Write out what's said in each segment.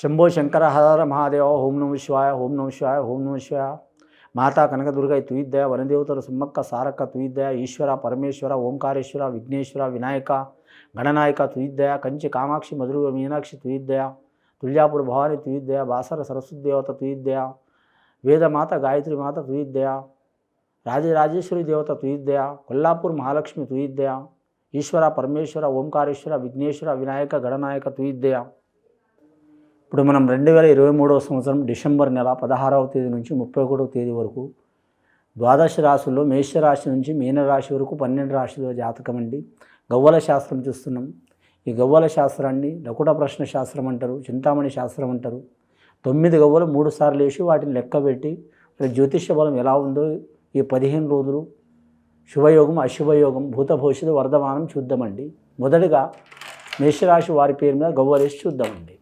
శంభో శంకర హర మహాదేవ ఓం నమ శివాయ ఓం నమ శివాయ ఓం నమ శివాయ. మాతా కనకదుర్గ తుయిద్దయ వనదేవతల సుమ్మక్క సారక్క తుయిద్దయ ఈశ్వర పరమేశ్వర ఓంకారేశ్వర విఘ్నేశ్వర వినాయక గణనాయక తుయిద్దయ కంచి కామాక్షి మధుర మీనాక్షి తుయిద్దయ తుల్యాపుర భవాని తుయిద్దయ బాసర సరస్వతి దేవత తుయిద్దయ వేదమాత గాయత్రి మాత తుయిద్దయ రాజరాజేశ్వరి దేవత తుయిద్దయ కొల్లాపూర్ మహాలక్ష్మి తుయిద్దయ ఈశ్వర పరమేశ్వర ఓంకారేశ్వర విఘ్నేశ్వర వినాయక గణనాయక తుయిద్దయ. ఇప్పుడు మనం 2023 సంవత్సరం డిసెంబర్ నెల 16వ తేదీ నుంచి 31వ తేదీ వరకు ద్వాదశ రాశుల్లో మేషరాశి నుంచి మీనరాశి వరకు 12 రాశుల జాతకం అండి. గవ్వల శాస్త్రం చూస్తున్నాం. ఈ గవ్వల శాస్త్రాన్ని లకుట ప్రశ్న శాస్త్రం అంటారు, చింతామణి శాస్త్రం అంటారు. 9 గవ్వలు 3 సార్లు వేసి వాటిని లెక్కబెట్టి జ్యోతిష్య బలం ఎలా ఉందో ఈ 15 రోజులు శుభయోగం అశుభయోగం భూతభవిష్యత్తు వర్ధమానం చూద్దామండి. మొదటిగా మేషరాశి వారి పేరు మీద గవ్వలేసి చూద్దామండి.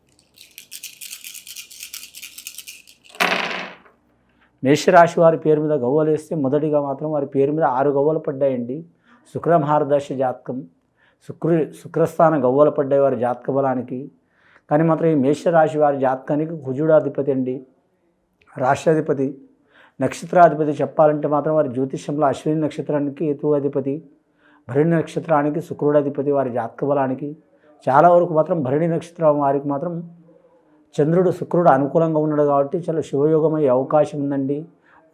మేషరాశి వారి పేరు మీద గవ్వలేస్తే మొదటిగా మాత్రం వారి పేరు మీద 6 గవ్వలు పడ్డాయండి. శుక్రమహారదశ జాతకం, శుక్రస్థాన గవ్వలు పడ్డాయి వారి జాతక బలానికి. కానీ మాత్రం ఈ మేషరాశి వారి జాతకానికి కుజుడు అధిపతి అండి, రాష్ట్రాధిపతి, నక్షత్రాధిపతి. చెప్పాలంటే మాత్రం వారి జ్యోతిష్యంలో అశ్విని నక్షత్రానికి కేతు అధిపతి, భరణి నక్షత్రానికి శుక్రుడు అధిపతి వారి జాతక బలానికి. చాలా వరకు మాత్రం భరణి నక్షత్రం వారికి మాత్రం చంద్రుడు శుక్రుడు అనుకూలంగా ఉన్నాడు కాబట్టి చాలా శుభయోగమయ్యే అవకాశం ఉందండి.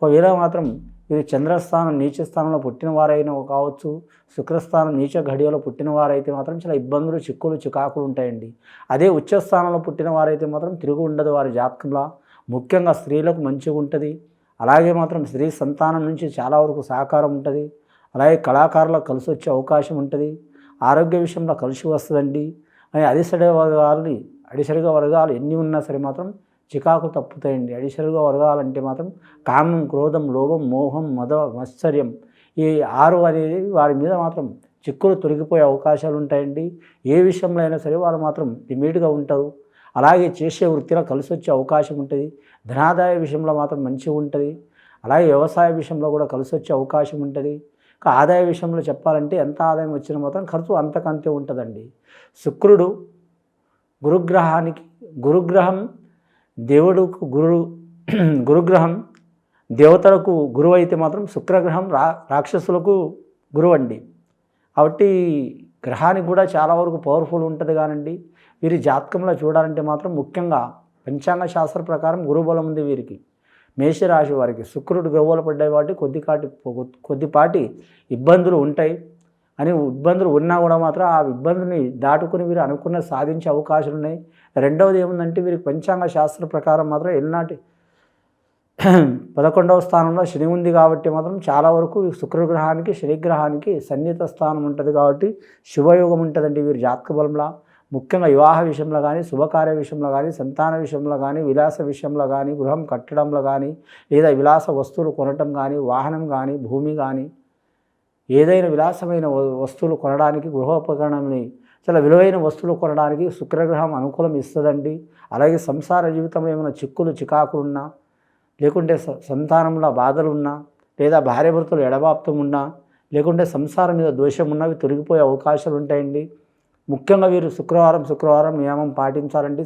ఒకవేళ మాత్రం వీరు చంద్రస్థానం నీచ స్థానంలో పుట్టిన వారైనా కావచ్చు, శుక్రస్థానం నీచ ఘడియలో పుట్టిన వారైతే మాత్రం చాలా ఇబ్బందులు చిక్కులు చికాకులు ఉంటాయండి. అదే ఉచ్చస్థానంలో పుట్టిన వారైతే మాత్రం తిరుగు ఉండదు వారి జాతకంలో. ముఖ్యంగా స్త్రీలకు మంచిగా ఉంటుంది. అలాగే మాత్రం స్త్రీ సంతానం నుంచి చాలా వరకు సహకారం ఉంటుంది. అలాగే కళాకారులకు కలిసి వచ్చే అవకాశం ఉంటుంది. ఆరోగ్య విషయంలో కలిసి వస్తుందండి. అని అడిసరిగా వర్గాలు ఎన్ని ఉన్నా సరే మాత్రం చికాకు తప్పుతాయండి. అడిసరిగా వర్గాలంటే మాత్రం కామం, క్రోధం, లోభం, మోహం, మత్సర్యం ఈ 6 అనేది వారి మీద మాత్రం చిక్కులు తొలగిపోయే అవకాశాలు ఉంటాయండి. ఏ విషయంలో అయినా సరే వారు మాత్రం లిమిట్గా ఉంటారు. అలాగే చేసే వృత్తిలో కలిసి వచ్చే అవకాశం ఉంటుంది. ధనాదాయ విషయంలో మాత్రం మంచిగా ఉంటుంది. అలాగే వ్యవసాయ విషయంలో కూడా కలిసి వచ్చే అవకాశం ఉంటుంది. ఆదాయ విషయంలో చెప్పాలంటే ఎంత ఆదాయం వచ్చినా మాత్రం ఖర్చు అంతకంతే ఉంటుందండి. శుక్రుడు గురుగ్రహం దేవుడుకు గురుగ్రహం దేవతలకు గురువు అయితే మాత్రం శుక్రగ్రహం రాక్షసులకు గురువు అండి. కాబట్టి గ్రహానికి కూడా చాలా వరకు పవర్ఫుల్ ఉంటుంది. కానండి వీరి జాతకంలో చూడాలంటే మాత్రం ముఖ్యంగా పంచాంగ శాస్త్ర ప్రకారం గురుబలం ఉంది వీరికి. మేషరాశి వారికి శుక్రుడు గవ్వలు పడ్డాయి కాబట్టి కొద్దిపాటి ఇబ్బందులు ఉంటాయి. అని ఇబ్బందులు ఉన్నా కూడా మాత్రం ఆ ఇబ్బందుని దాటుకుని వీరు అనుకున్న సాధించే అవకాశాలు ఉన్నాయి. రెండవది ఏముందంటే వీరికి పంచాంగ శాస్త్ర ప్రకారం మాత్రం ఎల్నాటి 11వ స్థానంలో శని ఉంది కాబట్టి మాత్రం చాలా వరకు శుక్రగ్రహానికి శనిగ్రహానికి సన్నిహిత స్థానం ఉంటుంది కాబట్టి శుభయోగం ఉంటుందండి వీరి జాతక బలంలో. ముఖ్యంగా వివాహ విషయంలో కానీ, శుభకార్య విషయంలో కానీ, సంతాన విషయంలో కానీ, విలాస విషయంలో కానీ, గృహం కట్టడంలో కానీ, లేదా విలాస వస్తువులు కొనటం కానీ, వాహనం కానీ, భూమి కానీ, ఏదైనా విలాసమైన వస్తువులు కొనడానికి, గృహోపకరణాన్ని చాలా విలువైన వస్తువులు కొనడానికి శుక్రగ్రహం అనుకూలం ఇస్తుందండి. అలాగే సంసార జీవితంలో ఏమైనా చిక్కులు చికాకులు ఉన్నా, లేకుంటే సంతానంలో బాధలు ఉన్నా, లేదా భార్యాభర్తలు ఎడబాప్తం ఉన్నా, లేకుంటే సంసారం మీద దోషం ఉన్నవి తొలగిపోయే అవకాశాలు ఉంటాయండి. ముఖ్యంగా వీరు శుక్రవారం నియమం పాటించాలండి.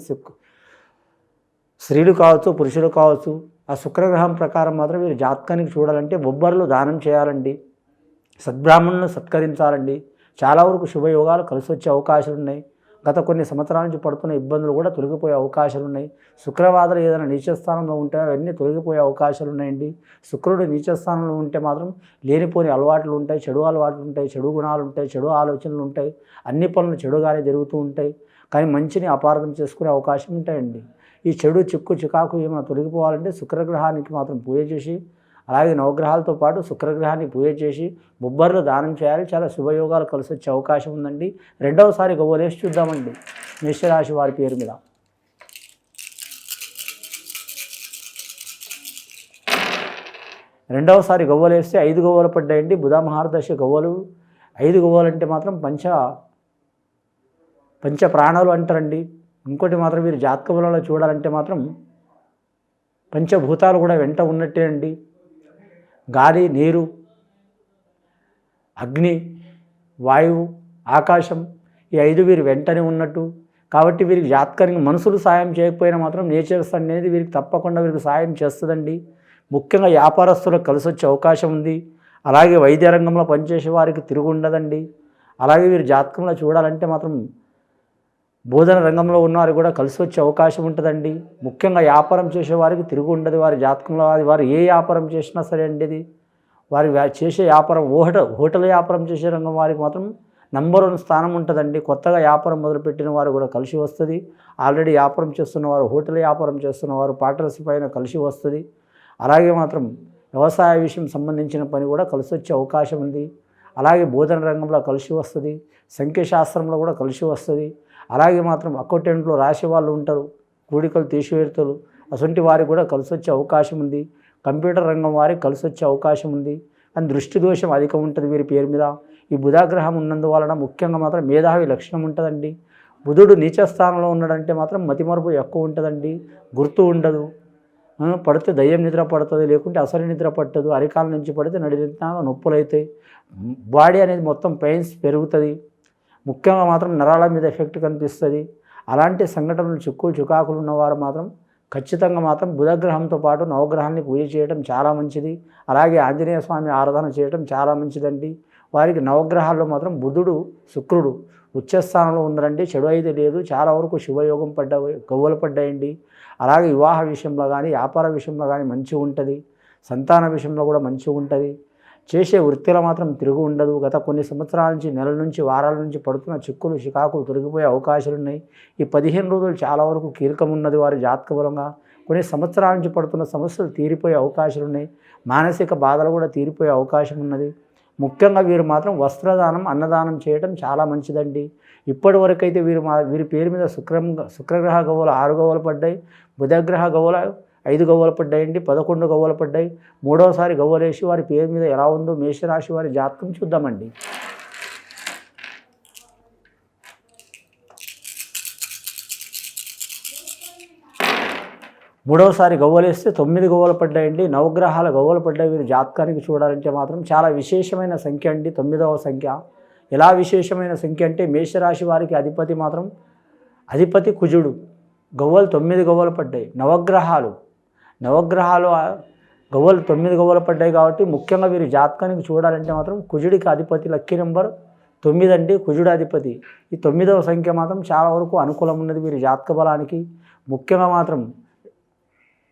స్త్రీలు కావచ్చు, పురుషులు కావచ్చు. ఆ శుక్రగ్రహం ప్రకారం మాత్రం వీరు జాతకానికి చూడాలంటే బొబ్బర్లు దానం చేయాలండి, సద్బ్రాహ్మణులను సత్కరించాలండి. చాలా వరకు శుభయోగాలు కలిసి వచ్చే అవకాశాలు ఉన్నాయి. గత కొన్ని సంవత్సరాల నుంచి పడుతున్న ఇబ్బందులు కూడా తొలగిపోయే అవకాశాలు ఉన్నాయి. శుక్రవాదాలు ఏదైనా నీచస్థానంలో ఉంటే అవన్నీ తొలగిపోయే అవకాశాలు ఉన్నాయండి. శుక్రుడు నీచస్థానంలో ఉంటే మాత్రం లేనిపోని అలవాట్లు ఉంటాయి, చెడు అలవాట్లు ఉంటాయి, చెడు గుణాలు ఉంటాయి, చెడు ఆలోచనలు ఉంటాయి. అన్ని పనులు చెడుగానే జరుగుతూ ఉంటాయి. కానీ మంచిని అపార్థం చేసుకునే అవకాశం ఉంటాయండి. ఈ చెడు చికాకు ఏమైనా తొలగిపోవాలంటే శుక్రగ్రహానికి మాత్రం పూజ చేసి, అలాగే నవగ్రహాలతో పాటు శుక్రగ్రహాన్ని పూజ చేసి బొబ్బర్లు దానం చేయాలి. చాలా శుభయోగాలు కలిసి వచ్చే అవకాశం ఉందండి. రెండవసారి గవ్వలేసి చూద్దామండి మేషరాశి వారి పేరు మీద. రెండవసారి గవ్వలేస్తే 5 గవ్వలు పడ్డాయండి. బుధ మహారదశ గవ్వలు 5 గవ్వలు అంటే మాత్రం పంచ ప్రాణాలు అంటారండి. ఇంకోటి మాత్రం వీరు జాతక బలంలో చూడాలంటే మాత్రం పంచభూతాలు కూడా వెంట ఉన్నట్టే అండి. గాలి, నీరు, అగ్ని, వాయువు, ఆకాశం ఈ 5 వీరు వెంటనే ఉన్నట్టు. కాబట్టి వీరికి జాతకానికి మనుషులు సాయం చేయకపోయినా మాత్రం నేచర్స్ అనేది వీరికి తప్పకుండా వీరికి సాయం చేస్తుందండి. ముఖ్యంగా వ్యాపారస్తులకు కలిసి వచ్చే అవకాశం ఉంది. అలాగే వైద్య రంగంలో పనిచేసే వారికి తిరుగు ఉండదండి. అలాగే వీరి జాతకంలో చూడాలంటే మాత్రం బోధన రంగంలో ఉన్నవారు కూడా కలిసి వచ్చే అవకాశం ఉంటుందండి. ముఖ్యంగా వ్యాపారం చేసే వారికి తిరుగు ఉండదు. వారి జాతకంలో వారు ఏ వ్యాపారం చేసినా సరే అండి, ఇది వారి చేసే వ్యాపారం హోటల్ వ్యాపారం చేసే రంగం వారికి మాత్రం నంబర్ 1 స్థానం ఉంటుందండి. కొత్తగా వ్యాపారం మొదలుపెట్టిన వారు కూడా కలిసి వస్తుంది. ఆల్రెడీ వ్యాపారం చేస్తున్నవారు, హోటల్ వ్యాపారం చేస్తున్నవారు, పార్ట్నర్షిప్ అయినా కలిసి వస్తుంది. అలాగే మాత్రం వ్యవసాయ విషయం సంబంధించిన పని కూడా కలిసి వచ్చే అవకాశం ఉంది. అలాగే బోధన రంగంలో కలిసి వస్తుంది. సంఖ్యాశాస్త్రంలో కూడా కలిసి వస్తుంది. అలాగే మాత్రం అకౌంటెంట్లో రాసే వాళ్ళు ఉంటారు, కూడికలు తీసివేతలు, అటువంటి వారికి కూడా కలిసి వచ్చే అవకాశం ఉంది. కంప్యూటర్ రంగం వారికి కలిసి వచ్చే అవకాశం ఉంది. అని దృష్టి దోషం అధికం ఉంటుంది వీరి పేరు మీద. ఈ బుధాగ్రహం ఉన్నందువలన ముఖ్యంగా మాత్రం మేధావి లక్షణం ఉంటుందండి. బుధుడు నీచ స్థానంలో ఉన్నాడంటే మాత్రం మతిమరుపు ఎక్కువ ఉంటుందండి, గుర్తు ఉండదు. పడితే దయ్యం నిద్ర పడుతుంది, లేకుంటే అసలు నిద్ర పట్టదు. అరికాల నుంచి పడితే నడినాక నొప్పులు అవుతాయి. బాడీ అనేది మొత్తం పెయిన్స్ పెరుగుతుంది. ముఖ్యంగా మాత్రం నరాల మీద ఎఫెక్ట్ కనిపిస్తుంది. అలాంటి సంఘటనలు చికాకులు ఉన్నవారు మాత్రం ఖచ్చితంగా మాత్రం బుధగ్రహంతో పాటు నవగ్రహాన్ని పూజ చేయడం చాలా మంచిది. అలాగే ఆంజనేయ స్వామి ఆరాధన చేయడం చాలా మంచిదండి. వారికి నవగ్రహాల్లో మాత్రం బుధుడు, శుక్రుడు ఉచ్చస్థానంలో ఉన్నారండి. చెడు అయితే లేదు. చాలా వరకు శుభయోగం గవ్వలు పడ్డాయండి. అలాగే వివాహ విషయంలో కానీ, వ్యాపార విషయంలో కానీ మంచిగా ఉంటుంది. సంతాన విషయంలో కూడా మంచిగా ఉంటుంది. చేసే వృత్తిలో మాత్రం తిరుగు ఉండదు. గత కొన్ని సంవత్సరాల నుంచి, నెలల నుంచి, వారాల నుంచి పడుతున్న చికాకులు తొలగిపోయే అవకాశాలు ఉన్నాయి. ఈ 15 రోజులు చాలా వరకు కీలకం ఉన్నది వారి జాతకపరంగా. కొన్ని సంవత్సరాల నుంచి పడుతున్న సమస్యలు తీరిపోయే అవకాశాలు ఉన్నాయి. మానసిక బాధలు కూడా తీరిపోయే అవకాశం ఉన్నది. ముఖ్యంగా వీరు మాత్రం వస్త్రదానం, అన్నదానం చేయడం చాలా మంచిదండి. ఇప్పటి వరకైతే వీరి పేరు మీద శుక్రగ్రహ గవ్వలు 6 గవ్వలు పడ్డాయి. బుధగ్రహ గవ్వలు 5 గవ్వలు పడ్డాయండి. 11 గవ్వలు పడ్డాయి. 3వసారి గవ్వలేసి వారి పేరు మీద ఎలా ఉందో మేషరాశి వారి జాతకం చూద్దామండి. మూడవసారి గవ్వలేస్తే 9 గవ్వలు పడ్డాయండి. నవగ్రహాల గవ్వలు పడ్డాయి. వీరి జాతకానికి చూడాలంటే మాత్రం చాలా విశేషమైన సంఖ్య అండి 9వ సంఖ్య. ఎలా విశేషమైన సంఖ్య అంటే మేషరాశి వారికి అధిపతి కుజుడు. గవ్వలు 9 గవ్వలు పడ్డాయి. నవగ్రహాలు గవ్వలు 9 గవ్వలు పడ్డాయి. కాబట్టి ముఖ్యంగా వీరి జాతకానికి చూడాలంటే మాత్రం కుజుడికి అధిపతి లక్కీ నెంబర్ 9 అండి. కుజుడు అధిపతి. ఈ 9వ సంఖ్య మాత్రం చాలా వరకు అనుకూలం ఉన్నది వీరి జాతక బలానికి. ముఖ్యంగా మాత్రం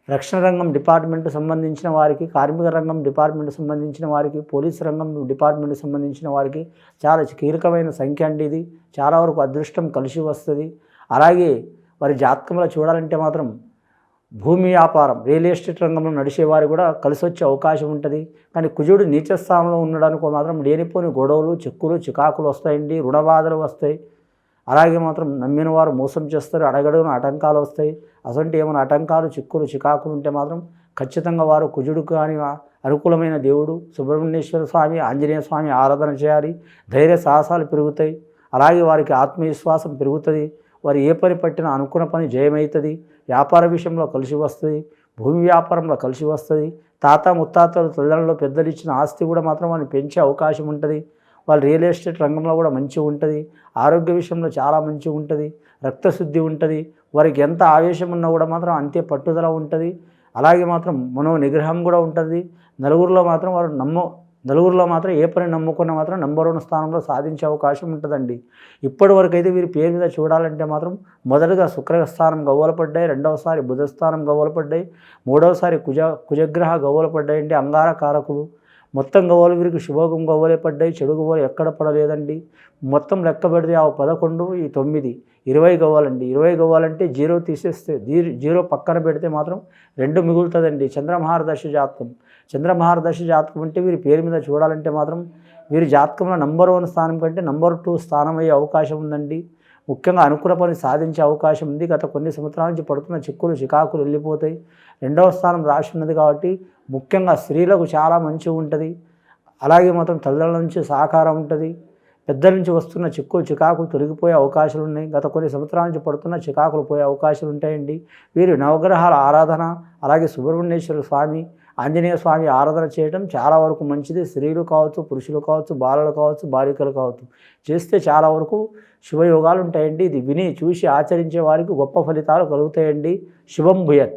రక్షణ రంగం డిపార్ట్మెంట్ సంబంధించిన వారికి, కార్మిక రంగం డిపార్ట్మెంట్ సంబంధించిన వారికి, పోలీస్ రంగం డిపార్ట్మెంట్ సంబంధించిన వారికి చాలా కీలకమైన సంఖ్య అండి ఇది. చాలా వరకు అదృష్టం కలిసి వస్తుంది. అలాగే వారి జాతకంలో చూడాలంటే మాత్రం భూమి వ్యాపారం, రియల్ ఎస్టేట్ రంగంలో నడిచేవారు కూడా కలిసి వచ్చే అవకాశం ఉంటుంది. కానీ కుజుడు నీచ స్థానంలో ఉండడానికి మాత్రం లేనిపోని గొడవలు, చికాకులు వస్తాయండి. రుణ బాధలు వస్తాయి. అలాగే మాత్రం నమ్మిన వారు మోసం చేస్తారు. అడగడం ఆటంకాలు వస్తాయి. అసలు ఏమైనా ఆటంకాలు, చికాకులు ఉంటే మాత్రం ఖచ్చితంగా వారు కుజుడు కానీ అనుకూలమైన దేవుడు సుబ్రహ్మణ్యేశ్వర స్వామి, ఆంజనేయ స్వామి ఆరాధన చేయాలి. ధైర్య సాహసాలు పెరుగుతాయి. అలాగే వారికి ఆత్మవిశ్వాసం పెరుగుతుంది. వారు ఏ పని పట్టినా అనుకున్న పని జయమవుతుంది. వ్యాపార విషయంలో కలిసి వస్తుంది. భూమి వ్యాపారంలో కలిసి వస్తుంది. తాత ముత్తాతలు తల్లిదండ్రులు పెద్దలు ఇచ్చిన ఆస్తి కూడా మాత్రం వారిని పెంచే అవకాశం ఉంటుంది. వాళ్ళు రియల్ ఎస్టేట్ రంగంలో కూడా మంచిగా ఉంటుంది. ఆరోగ్య విషయంలో చాలా మంచిగా ఉంటుంది. రక్తశుద్ధి ఉంటుంది. వారికి ఎంత ఆవేశం ఉన్నా కూడా మాత్రం అంతే పట్టుదల ఉంటుంది. అలాగే మాత్రం మనో నిగ్రహం కూడా ఉంటుంది. నలుగురిలో మాత్రం ఏ పని నమ్ముకున్నా మాత్రం నంబర్ 1 స్థానంలో సాధించే అవకాశం ఉంటుందండి. ఇప్పటి వరకు అయితే వీరి పేరు మీద చూడాలంటే మాత్రం మొదటగా శుక్రస్థానం గవ్వలు పడ్డాయి. 2వసారి బుధస్థానం గవ్వలు పడ్డాయి. 3వసారి కుజగ్రహ గవ్వలు పడ్డాయండి. అంగారకారకులు మొత్తం గవ్వలు వీరికి శుభోగం గవ్వలే పడ్డాయి. చెడు గవ్వలు ఎక్కడ పడలేదండి. మొత్తం లెక్క పెడితే 11 ఈ 9 20 గవ్వలండి. 20 గవ్వాలంటే 0 తీసేస్తే 0 పక్కన పెడితే మాత్రం 2 మిగులుతుందండి. చంద్రమహారదశ జాతకం అంటే వీరి పేరు మీద చూడాలంటే మాత్రం వీరి జాతకంలో నంబర్ 1 స్థానం కంటే నంబర్ 2 స్థానం అయ్యే అవకాశం ఉందండి. ముఖ్యంగా అనుకున్న పని సాధించే అవకాశం ఉంది. గత కొన్ని సంవత్సరాల నుంచి పడుతున్న చికాకులు వెళ్ళిపోతాయి. 2వ స్థానం రాసి ఉన్నది కాబట్టి ముఖ్యంగా స్త్రీలకు చాలా మంచిగా ఉంటుంది. అలాగే మాత్రం తల్లిదండ్రుల నుంచి సహకారం ఉంటుంది. పెద్దల నుంచి వస్తున్న చికాకులు తొలగిపోయే అవకాశాలు ఉన్నాయి. గత కొన్ని సంవత్సరాల నుంచి పడుతున్న చికాకులు పోయే అవకాశాలు ఉంటాయండి. వీరు నవగ్రహాల ఆరాధన, అలాగే సుబ్రహ్మణ్యేశ్వర స్వామి, ఆంజనేయ స్వామి ఆరాధన చేయడం చాలా వరకు మంచిది. స్త్రీలు కావచ్చు, పురుషులు కావచ్చు, బాలలు కావచ్చు, బాలికలు కావచ్చు, చేస్తే చాలా వరకు శుభయోగాలు ఉంటాయండి. ఇది విని చూసి ఆచరించే వారికి గొప్ప ఫలితాలు కలుగుతాయండి. శుభం భూయత్.